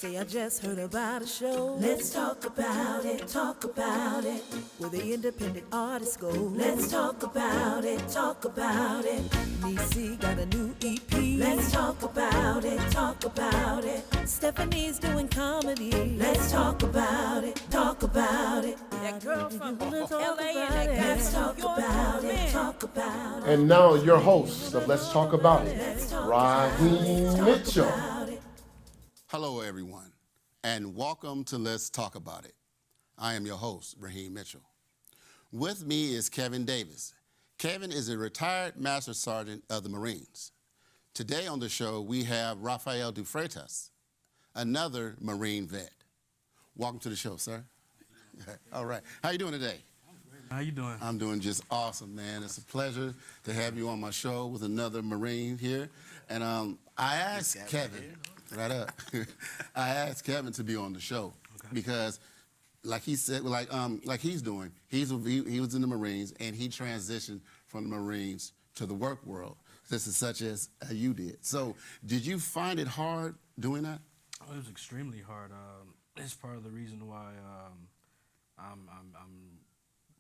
Say I just heard about a show. Let's talk about it, talk about it. Where the independent artists go. Let's talk about it, talk about it. Niecy got a new EP. Let's talk about it, talk about it. Stephanie's doing comedy. Let's talk about it, talk about it. That girl from LA and that guy Let's talk about it, talk about it. And now your host of Let's Talk About It, Raheem Mitchell. Hello, everyone, and welcome to Let's Talk About It. I am your host, Raheem Mitchell. With me is Kevin Davis. Kevin is a retired Master Sergeant of the Marines. Today on the show, we have Rafael DeFreitas, another Marine vet. Welcome to the show, sir. All right. How you doing today? How you doing? I'm doing just awesome, man. It's a pleasure to have you on my show with another Marine here. And I asked Kevin, right up, I asked Kevin to be on the show because, like he said, like he's doing, he was in the Marines and he transitioned from the Marines to the work world. This is such as you did. So, did you find it hard doing that? Oh, it was extremely hard. It's part of the reason why I'm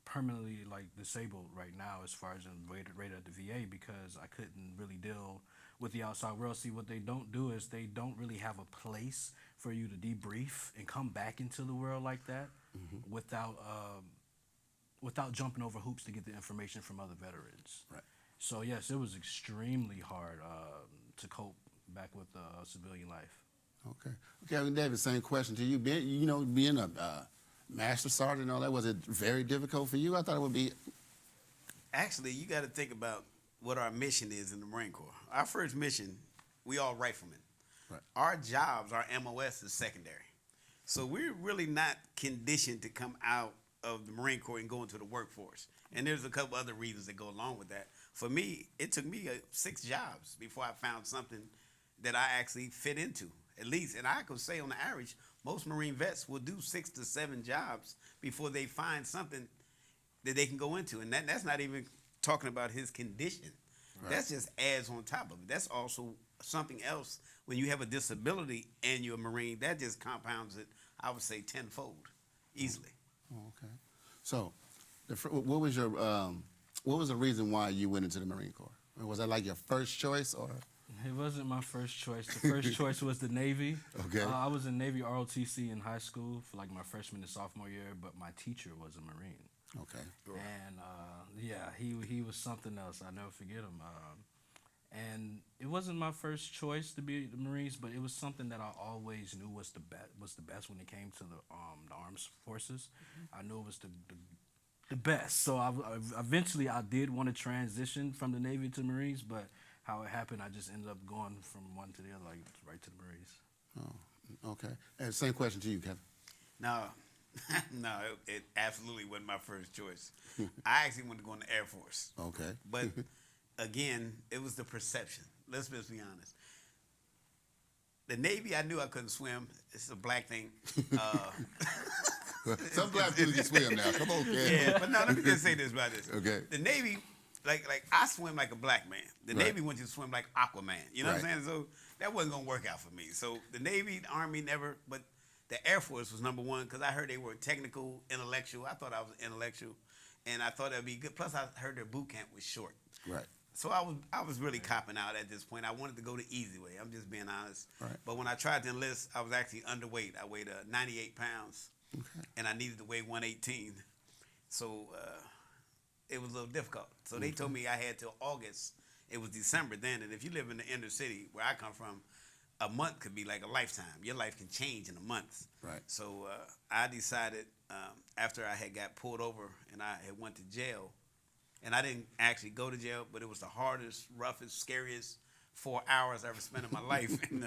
permanently disabled right now as far as I'm rated at the VA, because I couldn't really deal with the outside world. See, what they don't do is they don't really have a place for you to debrief and come back into the world like that without jumping over hoops to get the information from other veterans. Right. So yes, it was extremely hard to cope back with civilian life. Okay. Kevin Davis, same question to you. Being a Master Sergeant and all that, was it very difficult for you? I thought it would be. Actually, you got to think about what our mission is in the Marine Corps. Our first mission, we all riflemen. Right. Our jobs, our MOS is secondary. So we're really not conditioned to come out of the Marine Corps and go into the workforce. And there's a couple other reasons that go along with that. For me, it took me 6 jobs before I found something that I actually fit into, at least. And I could say on the average, most Marine vets will do 6 to 7 jobs before they find something that they can go into. And that's not even talking about his condition. Right. That's just adds on top of it. That's also something else. When you have a disability and you're a Marine, that just compounds it, I would say, tenfold, easily. Oh, okay. So, what was the reason why you went into the Marine Corps? Was that like your first choice, or? It wasn't my first choice. The first choice was the Navy. Okay. I was in Navy ROTC in high school for my freshman and sophomore year, but my teacher was a Marine. Okay. And he was something else. I'll never forget him. And it wasn't my first choice to be the Marines, but it was something that I always knew was the best when it came to the armed forces. I knew it was the best. So eventually I did want to transition from the Navy to the Marines, but how it happened, I just ended up going from one to the other, right to the Marines. Oh, okay. And same question to you, Kevin. No, it absolutely wasn't my first choice. I actually wanted to go in the Air Force. Okay. But again, it was the perception. Let's just be honest. The Navy, I knew I couldn't swim. It's a black thing. Some black people can swim now. Come on, Kevin. Yeah, but no, let me just say this about this. Okay. The Navy, like I swim like a black man. The Right. Navy wants you to swim like Aquaman. You know what I'm Right. saying? So that wasn't gonna work out for me. So the Navy, the Army never, but the Air Force was number one because I heard they were technical, intellectual. I thought I was intellectual, and I thought that'd be good. Plus, I heard their boot camp was short. Right. So I was really copping out at this point. I wanted to go the easy way. I'm just being honest. Right. But when I tried to enlist, I was actually underweight. I weighed 98 pounds, and I needed to weigh 118. So it was a little difficult. So they told me I had till August. It was December then, and if you live in the inner city where I come from, a month could be like a lifetime. Your life can change in a month. Right. So I decided after I had got pulled over and I had went to jail, and I didn't actually go to jail, but it was the hardest, roughest, scariest 4 hours I ever spent in my life. And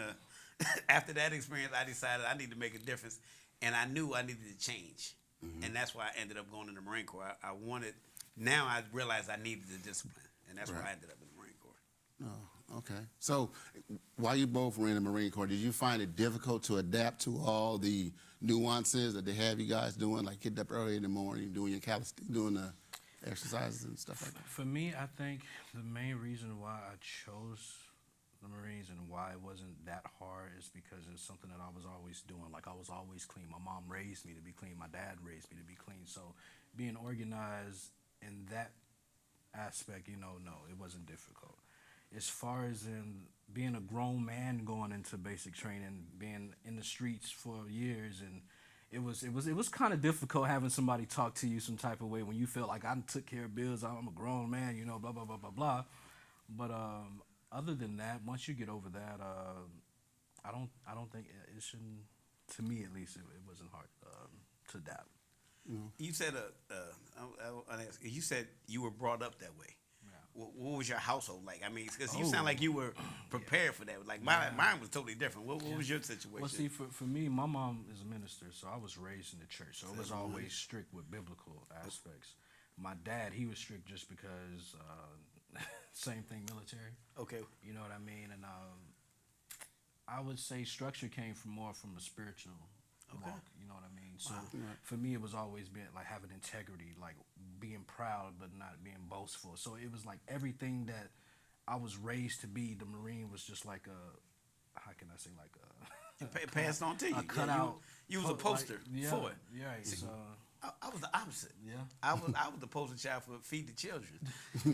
after that experience, I decided I need to make a difference, and I knew I needed to change. And that's why I ended up going in the Marine Corps. Now I realized I needed the discipline, and that's why I ended up in the Marine Corps. Oh, okay. So, while you both were in the Marine Corps, did you find it difficult to adapt to all the nuances that they have you guys doing, like getting up early in the morning, doing your calisthenics, doing the exercises and stuff like that? For me, I think the main reason why I chose the Marines and why it wasn't that hard is because it's something that I was always doing. Like I was always clean. My mom raised me to be clean. My dad raised me to be clean. So being organized in that aspect, no, it wasn't difficult. As far as in being a grown man going into basic training, being in the streets for years, and it was kind of difficult having somebody talk to you some type of way when you felt like I took care of bills. I'm a grown man, blah blah blah blah blah. But other than that, once you get over that, I don't think it shouldn't. To me, at least, it wasn't hard to adapt. You said you said you were brought up that way. What was your household like? I mean, because you sound like you were prepared for that. Like mine was totally different. What was your situation? Well, see, for me, my mom is a minister, so I was raised in the church. So it was always strict with biblical aspects. My dad, he was strict just because same thing, military. Okay. You know what I mean? And I would say structure came from a spiritual walk. You know what I mean? So for me, it was always been like having integrity, like being proud but not being boastful. So it was like everything that I was raised to be. The Marine was just like how can I say, like It passed on to you. a cutout. You was a poster for it. Yeah. So, I was the opposite. Yeah. I was the poster child for Feed the Children.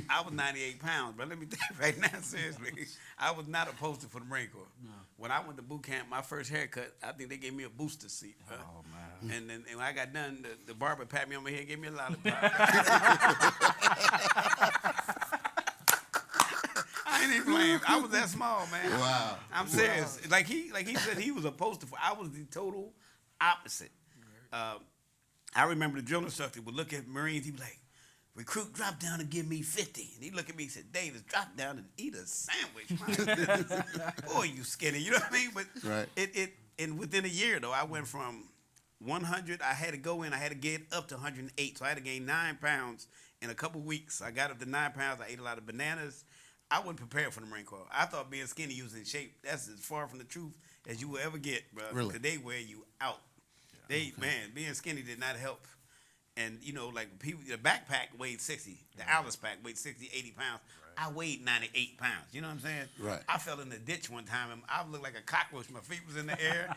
I was 98 pounds, but let me tell you right now, seriously, I was not a poster for the Marine Corps. No. When I went to boot camp, my first haircut, I think they gave me a booster seat. Oh man. And then when I got done, the barber pat me on my head, gave me a lollipop. I ain't even playing. I was that small, man. Wow. I'm serious. Wow. Like he said, he was a poster for. I was the total opposite. I remember the drill instructor would look at Marines. He'd be like, "Recruit, drop down and give me 50." And he'd look at me and said, "Davis, drop down and eat a sandwich." Boy, you skinny. You know what I mean? But right. And within a year though, I went from 100. I had to get up to 108. So I had to gain 9 pounds in a couple weeks. I got up to 9 pounds. I ate a lot of bananas. I wasn't prepared for the Marine Corps. I thought being skinny, you was in shape. That's as far from the truth as you will ever get, bro. Really? Because they wear you out. Man, being skinny did not help. And, like people, the backpack weighed 60. The Alice pack weighed 60, 80 pounds. Right. I weighed 98 pounds. You know what I'm saying? Right. I fell in the ditch one time and I looked like a cockroach. My feet was in the air.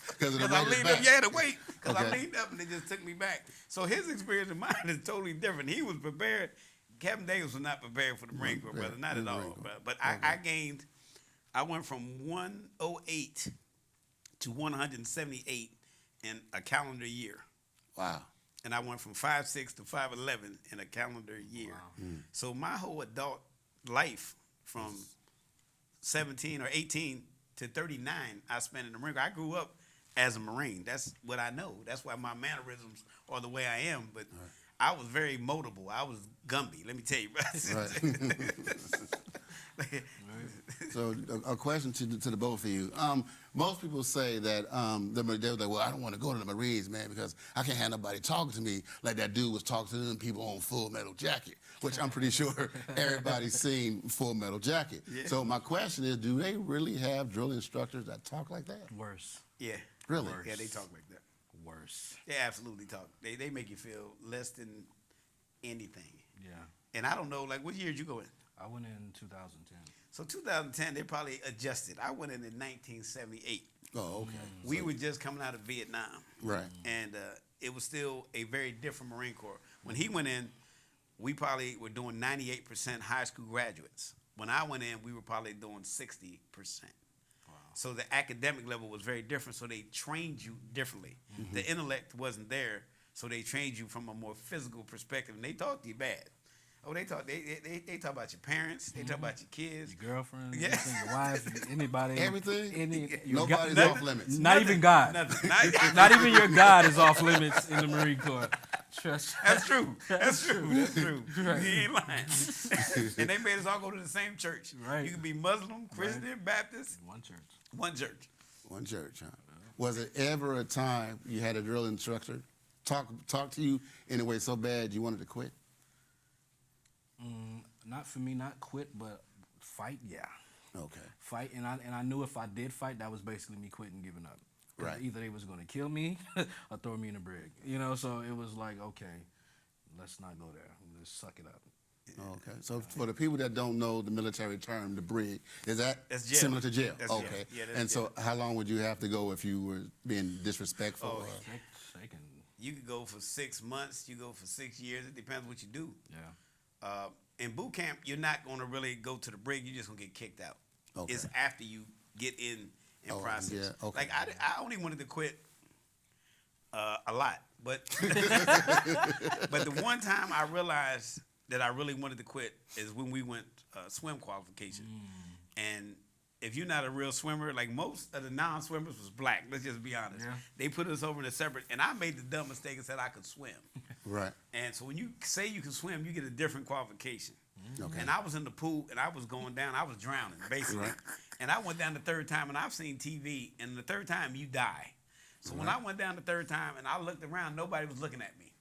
Because I leaned up, the weight. Because I leaned up and they just took me back. So his experience and mine is totally different. He was prepared. Captain Davis was not prepared for the Marine Corps, brother. Not at all. But I went from 108 to 178 in a calendar year. Wow. And I went from 5'6" to 5'11" in a calendar year. Wow. So my whole adult life from 17 or 18 to 39, I spent in the Marine Corps. I grew up as a Marine. That's what I know. That's why my mannerisms are the way I am. But I was very moldable. I was Gumby, let me tell you. Right. So a question to the both of you. Most people say that they're like, well, I don't want to go to the Marines, man, because I can't have nobody talking to me like that dude was talking to them people on Full Metal Jacket, which I'm pretty sure everybody's seen Full Metal Jacket. Yeah. So my question is, do they really have drill instructors that talk like that? Worse. Yeah. Really? Worse. Yeah, they talk like that. Worse. They absolutely talk. They make you feel less than anything. Yeah. And I don't know, like, what year did you go in? I went in 2010. So 2010, they probably adjusted. I went in 1978. Oh, okay. We were just coming out of Vietnam. Right. And it was still a very different Marine Corps. When he went in, we probably were doing 98% high school graduates. When I went in, we were probably doing 60%. Wow. So the academic level was very different, so they trained you differently. Mm-hmm. The intellect wasn't there, so they trained you from a more physical perspective, and they taught you bad. Oh, they talk about your parents. They talk about your kids, your girlfriend, your wife, anybody, everything. Nobody's off limits. Not even God. Not even your God is off limits in the Marine Corps. Trust. That's true. That's true. Right. He ain't lying. And they made us all go to the same church. Right. You could be Muslim, Christian, Baptist. One church. One church. Huh? Was it ever a time you had a drill instructor talk to you in a way so bad you wanted to quit? Not for me, not quit, but fight, yeah. Okay. Fight, and I knew if I did fight, that was basically me quitting, giving up. Right. Either they was going to kill me or throw me in a brig. So it was like, okay, let's not go there. Let's suck it up. Okay. So for the people that don't know the military term, the brig, is that That's jail. similar to jail? That's jail. Okay. Yeah, that's and jail. so how long would you have to go if you were being disrespectful? Oh, or- They can, You could go for 6 months. You go for 6 years. It depends what you do. yeah. In boot camp, you're not going to really go to the brig. You're just going to get kicked out. Okay. It's after you get in and Oh, process. yeah, okay. Like I only wanted to quit a lot, but but the one time I realized that I really wanted to quit is when we went swim qualification. And if you're not a real swimmer, like most of the non-swimmers was black. Let's just be honest. Yeah. They put us over in a separate, and I made the dumb mistake and said I could swim. Right. And so when you say you can swim, you get a different qualification. Okay. And I was in the pool and I was going down. I was drowning, basically. Right. And I went down the third time, and I've seen TV, and the third time you die. So when I went down the third time and I looked around, nobody was looking at me.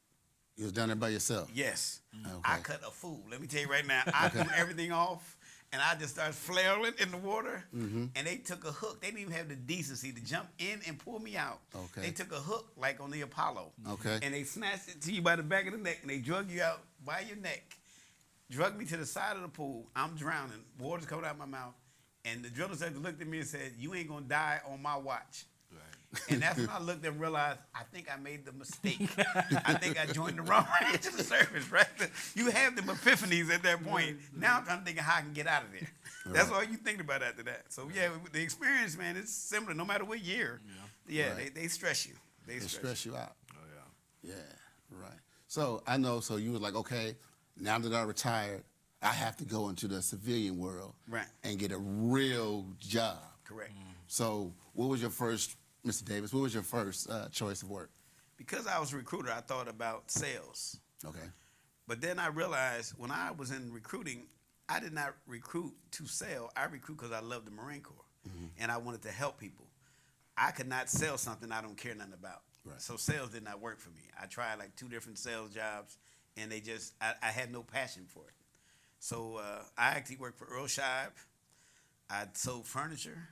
You was down there by yourself? Yes. Okay. I cut a fool. Let me tell you right now. I threw everything off, and I just started flailing in the water. And they took a hook. They didn't even have the decency to jump in and pull me out. Okay. They took a hook like on the Apollo. Okay. And they snatched it to you by the back of the neck, and they drug you out by your neck, drug me to the side of the pool. I'm drowning. Water's coming out my mouth. And the drill instructor looked at me and said, "You ain't going to die on my watch." And that's when I looked and realized, I think I made the mistake. I think I joined the wrong branch of the service, right? You have them epiphanies at that point. Now I'm trying to think of how I can get out of there. That's all you think about after that. So, yeah, the experience, man, it's similar no matter what year. Yeah, Right. they stress you. They stress you out. Oh, yeah. Yeah, right. So I know, so you was like, okay, now that I retired, I have to go into the civilian world Right. and get a real job. Correct. So what was your first, Mr. Davis, what was your first choice of work? Because I was a recruiter, I thought about sales. Okay. But then I realized when I was in recruiting, I did not recruit to sell. I recruit because I love the Marine Corps, and I wanted to help people. I could not sell something I don't care nothing about. Right. So sales did not work for me. I tried like 2 different sales jobs, and I had no passion for it. So I actually worked for Earl Scheib. I sold furniture.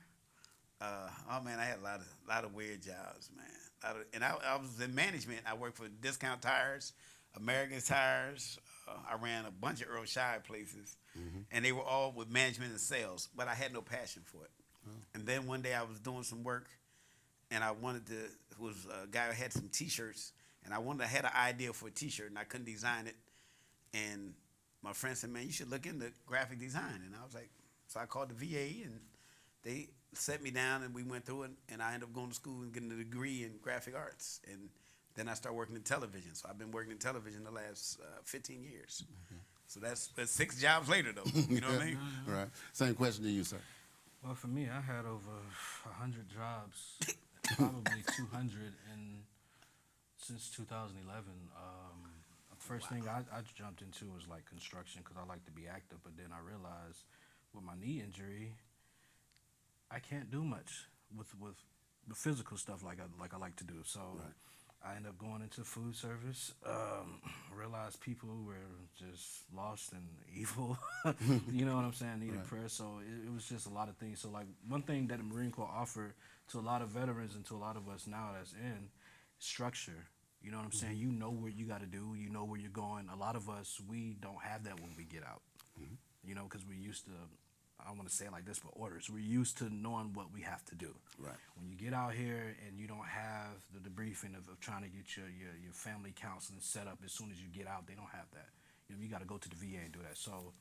Oh man, I had a lot of weird jobs, man. And I was in management. I worked for Discount Tires, American Tires. I ran a bunch of Earl Scheib places, and they were all with management and sales. But I had no passion for it. And then one day I was doing some work, and I wanted to. It was a guy who had some T-shirts, and I had an idea for a T-shirt, and I couldn't design it. And my friend said, "Man, you should look into graphic design." And I was like, so I called the VA, and they set me down, and we went through it, and I ended up going to school and getting a degree in graphic arts. And then I started working in television. So I've been working in television the last 15 years. So that's 6 jobs later, though. You know what I mean? Right. Same question to you, sir. Well, for me, I had over 100 jobs, probably 200, and since 2011. The first thing I jumped into was like construction because I like to be active, but then I realized with my knee injury, I can't do much with the physical stuff like I like to do. So I ended up going into food service. Realized people were just lost and evil. You know what I'm saying? Needed prayer. So it was just a lot of things. So like one thing that the Marine Corps offered to a lot of veterans and to a lot of us now that's in structure. You know what I'm saying? You know what you got to do. You know where you're going. A lot of us, we don't have that when we get out. You know, because we're used to, I don't want to say it like this, but orders. We're used to knowing what we have to do. Right. When you get out here and you don't have the debriefing of trying to get your family counseling set up as soon as you get out, they don't have that. You know, you got to go to the VA and do that. So,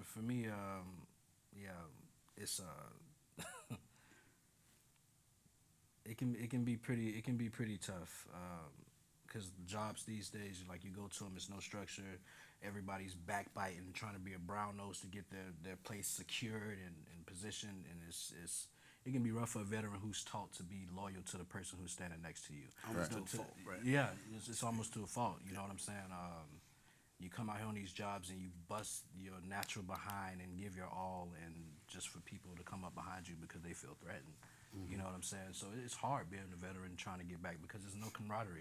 for me, it's it can be pretty tough because jobs these days, like you go to them, it's no structure. Everybody's backbiting, trying to be a brown nose to get their place secured and positioned, and it can be rough for a veteran who's taught to be loyal to the person who's standing next to you. Almost to a fault, right? Yeah, it's almost to a fault. You know what I'm saying? You come out here on these jobs and you bust your natural behind and give your all, and just for people to come up behind you because they feel threatened. You know what I'm saying? So it's hard being a veteran trying to get back because there's no camaraderie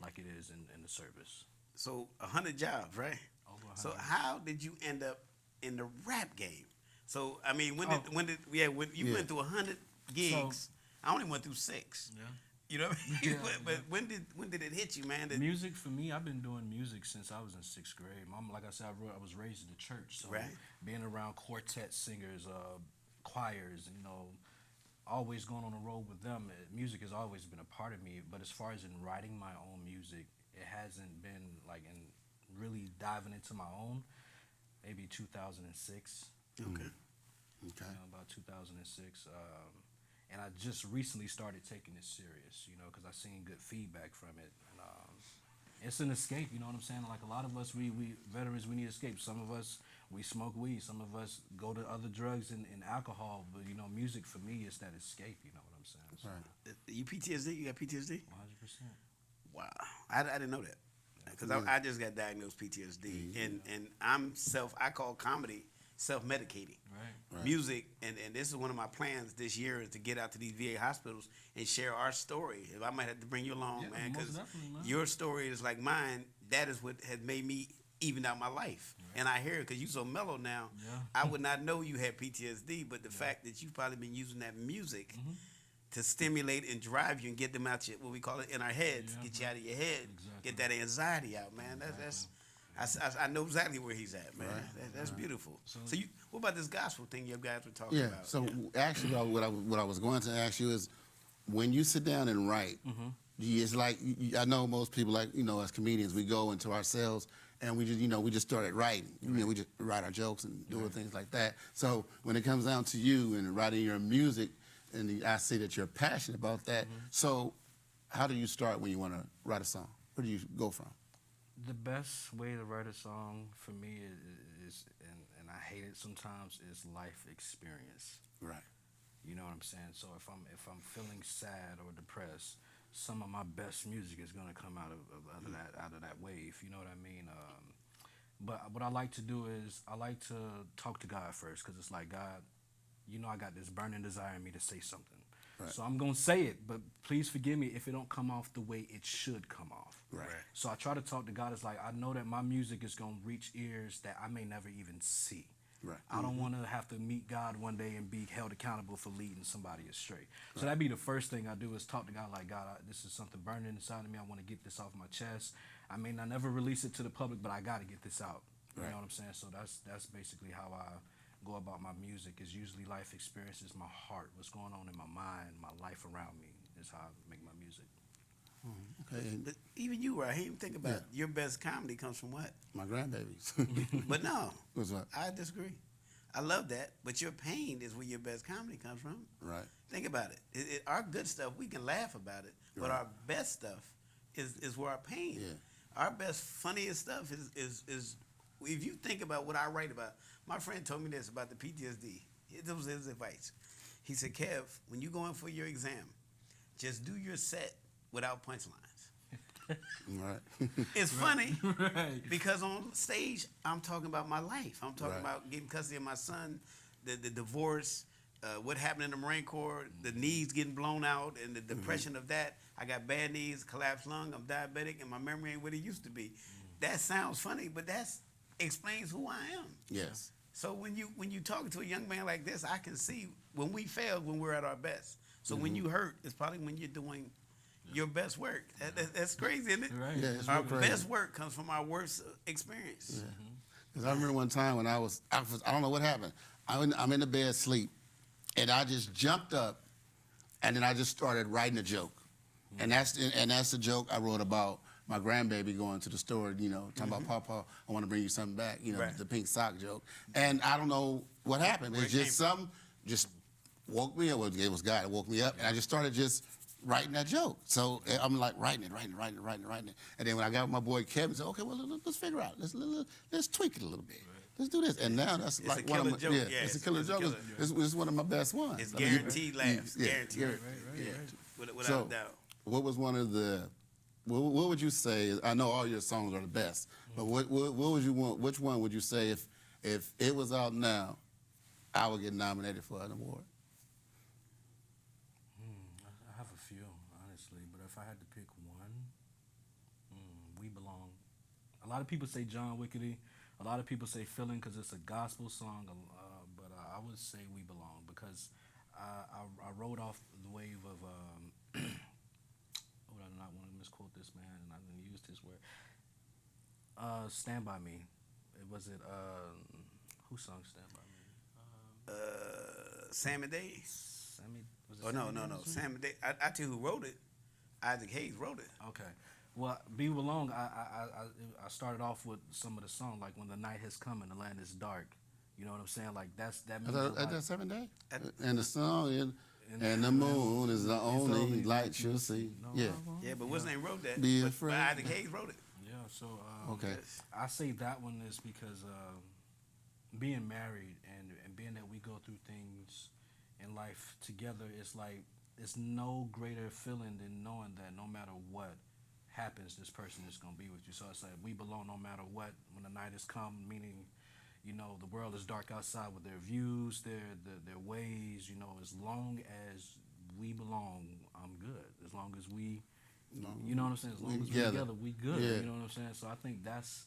like it is in the service. So 100 jobs, right? Over 100. So how did you end up in the rap game? So I mean, when you went through 100 gigs, I only went through 6. Yeah. You know what I mean? Yeah, but when did it hit you, man? Music for me, I've been doing music since I was in 6th grade. Mom, like I said, I was raised in the church, so Right. being around quartet singers, choirs, always going on the road with them. Music has always been a part of me. But as far as in writing my own music, it hasn't been like in really diving into my own. Maybe 2006. Okay. Okay. About 2006. And I just recently started taking it serious, because I seen good feedback from it. And it's an escape, you know what I'm saying? Like a lot of us, we veterans, we need escape. Some of us, we smoke weed. Some of us go to other drugs and alcohol. But, music for me is that escape, you know what I'm saying? So, Right. You PTSD? You got PTSD? 100%. Wow. I didn't know that. Because I just got diagnosed PTSD. And I call comedy self-medicating. Right. Music, and this is one of my plans this year, is to get out to these VA hospitals and share our story. If I might have to bring you along, Yeah, man, most because definitely, man. your story is like mine. That is what has made me even out my life. Right. And I hear it because you're so mellow now. Yeah. I would not know you had PTSD, but the fact that you've probably been using that music to stimulate and drive you and get them out your, what we call it, in our heads, get you out of your head, get that anxiety out, man. I know exactly where he's at, man. Right. That's beautiful. So what about this gospel thing you guys were talking Yeah. about? So actually, what I was going to ask you is, when you sit down and write, it's like, I know most people, like, as comedians, we go into ourselves and we just started writing. We just write our jokes and do things like that. So when it comes down to you and writing your music, and I see that you're passionate about that. So how do you start when you want to write a song? Where do you go from? The best way to write a song for me is and I hate it sometimes, is life experience. Right. You know what I'm saying? So if I'm feeling sad or depressed, some of my best music is gonna come out of that wave. You know what I mean? But what I like to do is I like to talk to God first, because it's like, God, I got this burning desire in me to say something. Right. So I'm gonna say it, but please forgive me if it don't come off the way it should come off. Right. So I try to talk to God. It's like, I know that my music is gonna reach ears that I may never even see. Right. I don't want to have to meet God one day and be held accountable for leading somebody astray. So that'd be the first thing I do, is talk to God like, God, this is something burning inside of me. I want to get this off my chest. I may not never release it to the public, but I got to get this out. You know what I'm saying? So that's basically how I go about my music. Is usually life experiences, my heart, what's going on in my mind, my life around me, is how I make my music. Okay. But even you, right? Even think about your best comedy comes from what? My grandbabies. But no, What's what? I disagree. I love that, but your pain is where your best comedy comes from. Right. Think about it. Our good stuff, we can laugh about it, but our best stuff is where our pain. Yeah. Our best, funniest stuff is if you think about what I write about. My friend told me this about the PTSD. This was his advice. He said, Kev, when you go in for your exam, just do your set without punchlines. Right. It's funny Right. because on stage, I'm talking about my life. I'm talking Right. about getting custody of my son, the divorce, what happened in the Marine Corps, the knees getting blown out, and the depression of that. I got bad knees, collapsed lung, I'm diabetic, and my memory ain't what it used to be. That sounds funny, but that explains who I am. Yes. So when you talk to a young man like this, I can see when we fail, when we're at our best. So when you hurt, it's probably when you're doing your best work. That's crazy, isn't it? Right. Yeah, it's Our real crazy. best work comes from our worst experience. Because I remember one time when I don't know what happened. I'm in the bed asleep, and I just jumped up, and then I just started writing a joke. And that's the joke I wrote about my grandbaby going to the store, talking about, Papa, I want to bring you something back, Right. the pink sock joke. And I don't know what happened. Where It's it just came something just woke me up. It was God that woke me up, and I just started just writing that joke. So I'm like writing it. And then when I got with my boy Kevin, I said, okay, well, let's figure out. Let's tweak it a little bit. Let's do this. And now that's It's like a one of my, killer joke. yeah, Yeah, it's a killer joke. It's one of my best ones. It's I mean, guaranteed laughs. Guaranteed. Without So, a doubt. what was one of the? What would you say? I know all your songs are the best, but what would you want? Which one would you say if it was out now, I would get nominated for an award? I have a few, honestly, but if I had to pick one, We Belong. A lot of people say John Wickedy. A lot of people say Feeling because it's a gospel song, but I would say We Belong because I rode off the wave of do not want to misquote this man, and I didn't use his word. Stand by Me. Was it who sung Stand by Me? Sammy Days. Sammy. Was it Oh no, Sammy no, no. Davis? Sammy Days. I tell you who wrote it. Isaac Hayes wrote it. Okay. Well, Be Belong. I started off with some of the song like When the Night Has Come and the Land Is Dark. You know what I'm saying? Like that means a lot. At that 7 day? And the sun and the moon is the only light you'll see. Yeah. Yeah, but what's name wrote that? Be But afraid. Isaac Hayes wrote it. Yeah. So Okay. I say that one is because being married and being that we go through things in life together, it's like it's no greater feeling than knowing that no matter what happens, this person is gonna be with you. So it's like we belong no matter what. When the night has come, meaning, you know, the world is dark outside with their views, their ways. You know, as long as we belong, I'm good. As long as we, you know what I'm saying. As long as we're together, we good. Yeah. You know what I'm saying. So I think that's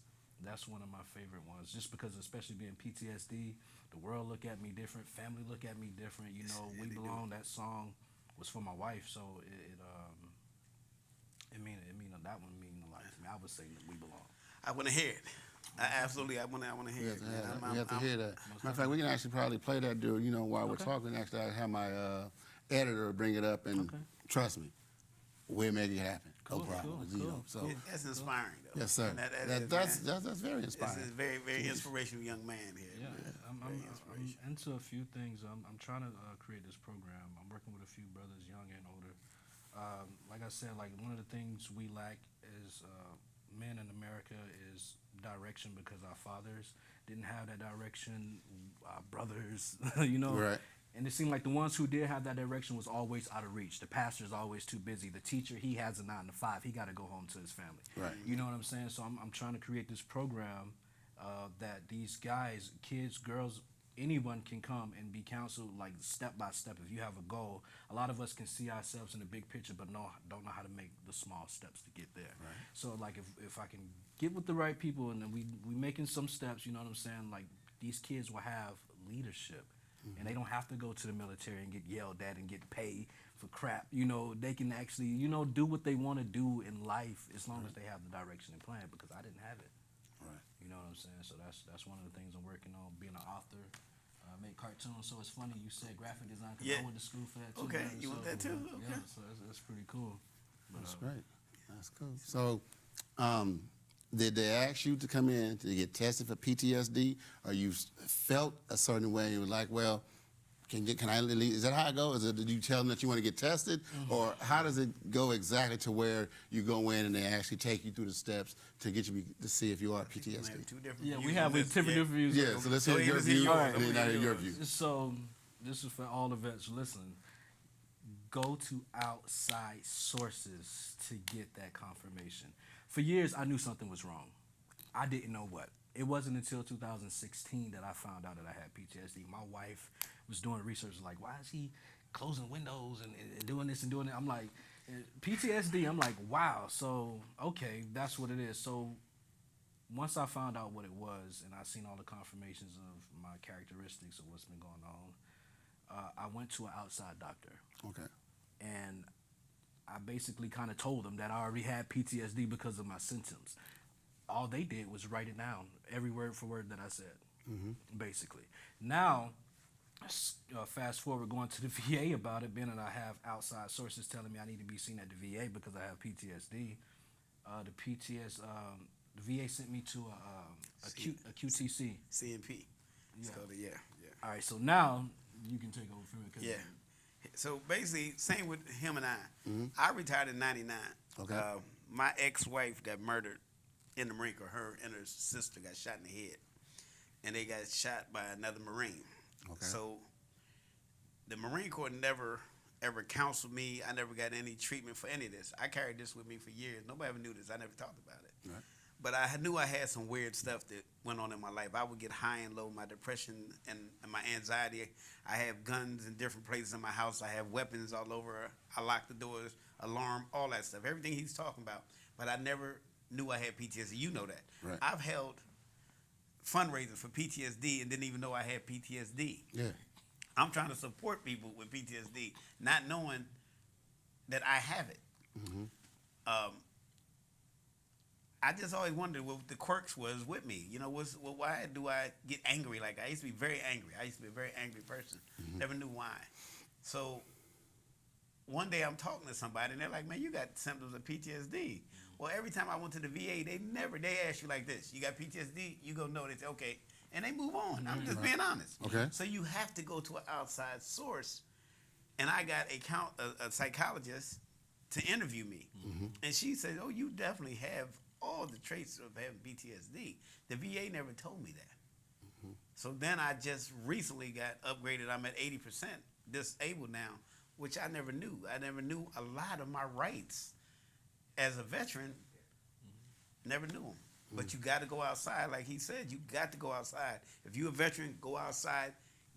one of my favorite ones, just because, especially being PTSD, the world look at me different, family look at me different. You know, we belong. That song was for my wife, so it mean that one mean a lot to me. I would say that we belong. I want to hear it. I want to hear it. We have to hear that. Matter of fact, we can actually probably play that, dude. You know, while we're talking, actually, I have my editor bring it up, and trust me, we'll make it happen. No problem. You know, so That's inspiring, though. yes, sir. And That's very This inspiring. is a very, very inspirational young man here. Yeah, I'm into a few things. I'm trying to create this program. I'm working with a few brothers, young and older. Like I said, like one of the things we lack is men in America is direction, because our fathers didn't have that direction. Our brothers, you know. Right. And it seemed like the ones who did have that direction was always out of reach. The pastor's always too busy. The teacher, he has a 9 to 5. He got to go home to his family. Right. You know what I'm saying? So I'm trying to create this program that these guys, kids, girls, anyone can come and be counseled like step by step. If you have a goal, a lot of us can see ourselves in the big picture, but don't know how to make the small steps to get there. Right. So like if I can get with the right people and then we making some steps, you know what I'm saying? Like these kids will have leadership. And they don't have to go to the military and get yelled at and get paid for crap. You know, they can actually, you know, do what they want to do in life as long as they have the direction and plan, because I didn't have it. Right. You know what I'm saying? So that's one of the things I'm working on, being an author. I make cartoons, so it's funny you said graphic design, because I went to school for that too. Okay, man. you want that too? Okay. Yeah, so that's pretty cool. But, That's great. That's cool. So, did they ask you to come in to get tested for PTSD, or you felt a certain way and you were like, well, can I leave? Is that how it goes? Did you tell them that you want to get tested, or how does it go exactly to where you go in and they actually take you through the steps to get you to see if you are We have PTSD? two different yeah, views we have on this. different views. Yeah, so let's So hear your let's hear view, yours. and then I hear your Yours. view. So this is for all the vets. Listen, go to outside sources to get that confirmation. For years, I knew something was wrong. I didn't know what. It wasn't until 2016 that I found out that I had PTSD. My wife was doing research, like, why is he closing windows and doing this and doing that? I'm like, PTSD. I'm like, wow. So, okay, that's what it is. So once I found out what it was and I seen all the confirmations of my characteristics of what's been going on, I went to an outside doctor. Okay. And I basically kind of told them that I already had PTSD because of my symptoms. All they did was write it down, every word for word that I said, basically. Now, fast forward going to the VA about it, being that I have outside sources telling me I need to be seen at the VA because I have PTSD. The VA sent me to a QTC. CNP. It's called it, yeah. All right, so now you can take over from it. 'Cause Yeah. So basically, same with him and I. I retired in '99. Okay. My ex-wife got murdered in the Marine Corps. Her and her sister got shot in the head, and they got shot by another Marine. Okay. So the Marine Corps never ever counseled me. I never got any treatment for any of this. I carried this with me for years. Nobody ever knew this. I never talked about it. Right. But I knew I had some weird stuff that went on in my life. I would get high and low, my depression and my anxiety. I have guns in different places in my house. I have weapons all over. I lock the doors, alarm, all that stuff. Everything he's talking about. But I never knew I had PTSD. You know that. Right. I've held fundraisers for PTSD and didn't even know I had PTSD. Yeah. I'm trying to support people with PTSD, not knowing that I have it. I just always wondered what the quirks was with me. You know, why do I get angry? Like, I used to be very angry. I used to be a very angry person. Never knew why. So one day I'm talking to somebody, and they're like, man, you got symptoms of PTSD. Well, every time I went to the VA, they ask you like this: you got PTSD? You go, no. They say, okay. And they move on. I'm just being honest. Okay. So you have to go to an outside source. And I got a psychologist to interview me. And she said, oh, you definitely have all the traits of having PTSD. The VA never told me that. So then I just recently got upgraded. I'm at 80% disabled now, which I never knew. I never knew a lot of my rights as a veteran. Never knew them. But you got to go outside. Like he said, you got to go outside. If you're a veteran, go outside,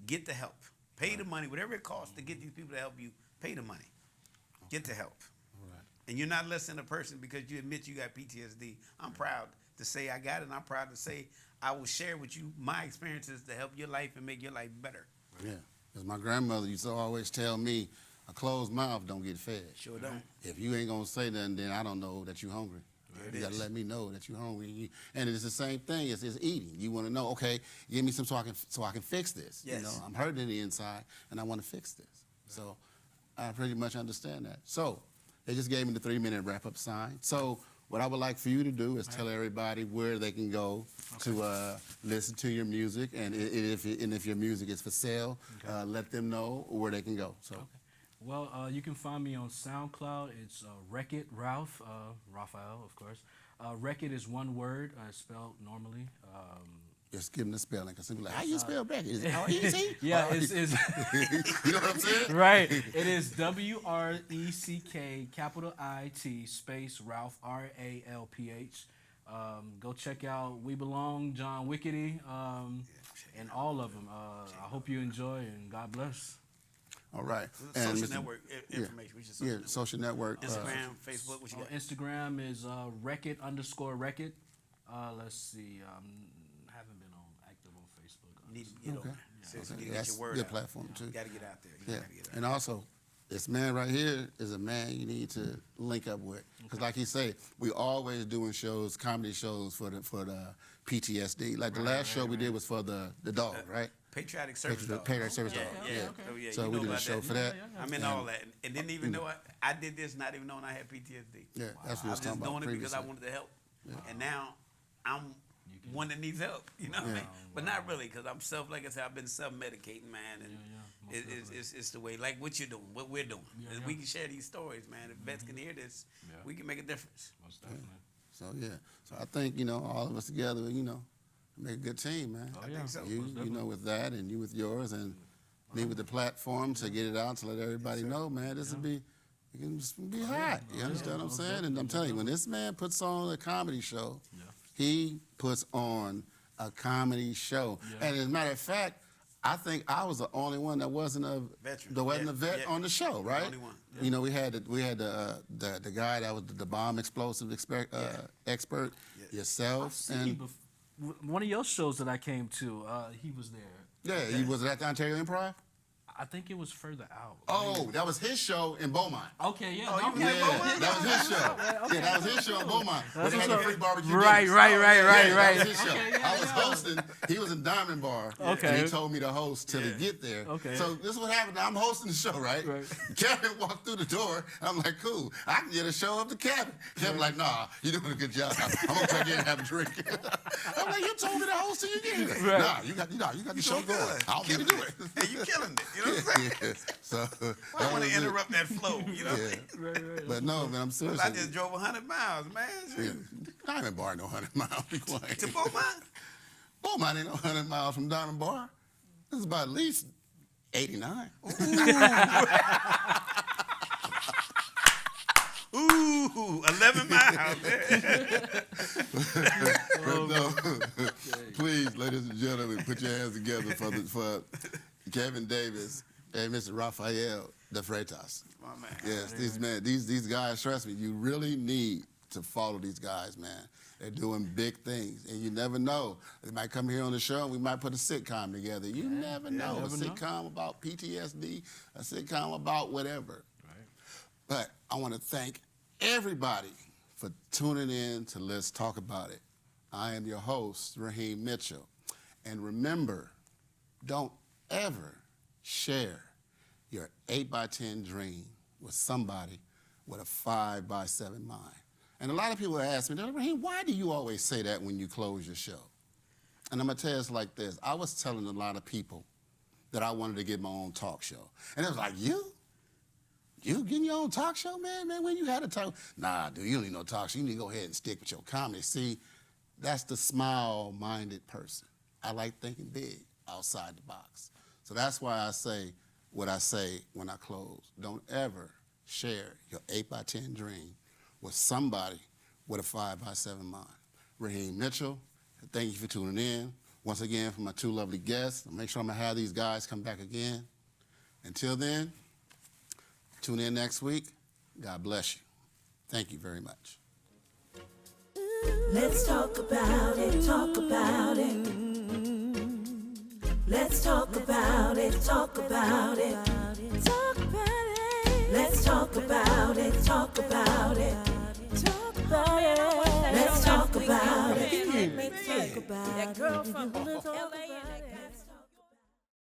get the help. Pay the money, whatever it costs to get these people to help you, pay the money. Get the help. And you're not less than a person because you admit you got PTSD. I'm proud to say I got it, and I'm proud to say I will share with you my experiences to help your life and make your life better. Yeah, because my grandmother used to always tell me, a closed mouth don't get fed. Sure don't. If you ain't going to say nothing, then I don't know that you're hungry. You got to let me know that you're hungry. And it's the same thing. It's eating. You want to know, okay, give me some so I can fix this. Yes. You know, I'm hurting in the inside, and I want to fix this. So I pretty much understand that. So they just gave me the 3-minute wrap-up sign. So what I would like for you to do is tell everybody where they can go to listen to your music, and if your music is for sale, let them know where they can go. So. Okay. Well, you can find me on SoundCloud. It's Wreck-It Ralph, Rafael, of course. Wreck-It is one word, spelled normally. Just give them the spelling, because people are like, how you spell Wreck-It? Is it R-E-C? Yeah, it's You know what I'm saying? right. It is W-R-E-C-K, capital I-T, space Ralph, R-A-L-P-H. Go check out We Belong, John Wickedy, and all of them. I hope you enjoy, and God bless. All right. Social network information. We should social network. Instagram, Facebook. What you got? Instagram is Wreck-It_Wreck-It. Let's see. Haven't been active on Facebook. Need to get over. Seriously, need to get That's your word a good out. platform too. Got to get out there. Yeah. Gotta get out. And also, this man right here is a man you need to link up with, because like he said, we always doing shows, comedy shows for the PTSD. Like the last show we did was for the dog, right? Patriotic Service Dog. Patriotic Service Dog. Yeah. Yeah. Oh, yeah. So You we know did a about show that. for that. I'm in all that, and didn't even know I did this, not even knowing I had PTSD. Yeah, that's what I I was was talking just about doing it previously. because I wanted to help, and now I'm one that needs help. You know what I mean? But not really, because I'm like I said, I've been self-medicating, man, and it's the way, like what you're doing, what we're doing. We can share these stories, man. If vets can hear this, we can make a difference. Most definitely. So I think all of us together, make a good team, man. Oh, yeah. so. You with that, and you with yours, and me with the platform to get it out to let everybody know, man. This will be, it can just be hot. You understand what I'm saying? And I'm telling you, when this man puts on a comedy show, he puts on a comedy show. And as a matter of fact, I think I was the only one that wasn't a veteran. A vet on the show, right? The only one. We had the guy that was the bomb explosive expert, yourself, and. One of your shows that I came to, he was there. Yeah, he was at the Ontario Improv? I think it was further out. Oh, that was his show in Beaumont. Okay, yeah. Oh, okay. Yeah, that was his show. Yeah, that was his show in Beaumont. Where they had the free barbecue. Right. Yeah, that was his show. Okay, yeah, I was hosting. He was in Diamond Bar. Okay. And he told me to host till he get there. Okay. So this is what happened. I'm hosting the show, right? Kevin walked through the door. I'm like, cool. I can get a show up to Kevin. Kevin like, nah, you're doing a good job. I'm gonna come in and have a drink. I'm like, you told me to host till you get here. Nah, you got the show going. I'll get to do it. Hey, you killing it. You know what I'm saying? So I want to interrupt that flow. You know what I mean? Right. But no, man, I'm serious. I just drove 100 miles, man. Diamond Bar ain't no 100 miles. Be quiet. To Beaumont? Beaumont ain't no 100 miles from Diamond Bar. This is about at least 89. Ooh, 11 miles. No. Please, ladies and gentlemen, put your hands together for Kevin Davis and Mr. Rafael DeFreitas. My man. Yes, these guys, trust me, you really need to follow these guys, man. They're doing big things, and you never know. They might come here on the show, and we might put a sitcom together. You never know. A sitcom about PTSD, a sitcom about whatever. Right. But I want to thank everybody for tuning in to Let's Talk About It. I am your host, Raheem Mitchell. And remember, don't ever share your 8x10 dream with somebody with a 5x7 mind. And a lot of people ask me, Raheem, why do you always say that when you close your show? And I'm gonna tell you it's like this. I was telling a lot of people that I wanted to get my own talk show. And it was like, you getting your own talk show, man? Man, when you had a talk, nah, dude, you don't need no talk show. You need to go ahead and stick with your comedy. See, that's the smile-minded person. I like thinking big, outside the box. So that's why I say what I say when I close. Don't ever share your 8x10 dream with somebody with a 5x7 mind. Raheem Mitchell, thank you for tuning in. Once again, for my two lovely guests, I'll make sure I'm gonna have these guys come back again. Until then, tune in next week. God bless you. Thank you very much. Let's talk about it, talk about it. Let's talk about it, talk about it. Talk about it. Let's talk about it, talk about it. Talk about it. Let's talk about it. Let's talk about it. That girl from We're gonna talk LA about it.